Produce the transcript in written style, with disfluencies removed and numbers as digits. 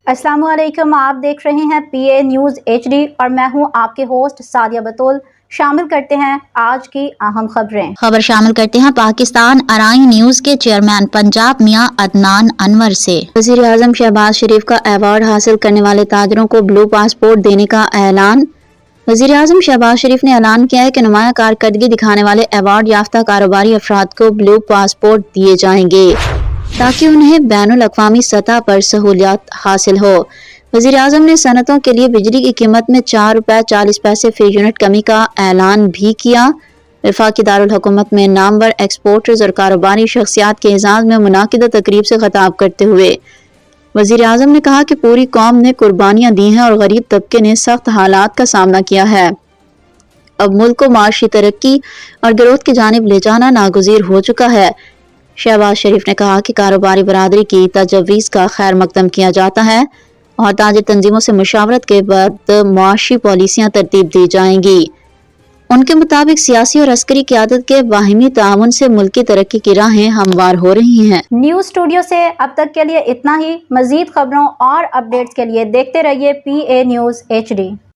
अस्सलाम वालेकुम, आप देख रहे हैं PA न्यूज़ HD और मैं हूं आपके होस्ट सादिया बतूल। शामिल करते हैं आज की अहम खबर शामिल करते हैं पाकिस्तान अराई न्यूज के चेयरमैन पंजाब मियां अदनान अनवर से। वज़ीर आज़म शहबाज शरीफ का अवार्ड हासिल करने वाले ताजरों को ब्लू पासपोर्ट देने का ऐलान। वज़ीर आज़म शहबाज शरीफ ने ऐलान किया है कि नुमाया कारकर्दगी दिखाने वाले अवार्ड याफ्ता कारोबारी अफराद को ब्लू पासपोर्ट दिए जाएंगे ताकि उन्हें बैनुल अक़वामी सतह पर सहूलियत हासिल हो। वज़ीर आज़म ने सनतों के लिए बिजली की कीमत में 4 रुपए 40 पैसे फी यूनिट कमी का ऐलान भी किया। वफाकी दारुल हुकूमत में नामवर एक्सपोर्टर्स और कारोबारी शख्सियात के एजाज़ में मुनाकिदा तकरीब से खिताब करते हुए वज़ीर आज़म ने कहा कि पूरी कौम ने कुर्बानियाँ दी हैं और गरीब तबके ने सख्त हालात का सामना किया है। अब मुल्क को माशी तरक्की और ग्रोथ की जानिब ले जाना नागुज़ीर हो चुका है। शहबाज शरीफ ने कहा कि कारोबारी बरादरी की तजवीज़ का खैर मकदम किया जाता है और ताजिर तंजीमों से मुशावरत के बाद मुआशी पॉलिसियाँ तरतीब दी जाएंगी। उनके मुताबिक सियासी और अस्करी क़यादत के बाहिमी ताउन से मुल्क की तरक्की की राहें हमवार हो रही हैं। न्यूज़ स्टूडियो से अब तक के लिए इतना ही। मज़ीद खबरों और अपडेट्स के लिए देखते रहिए PA न्यूज़ HD।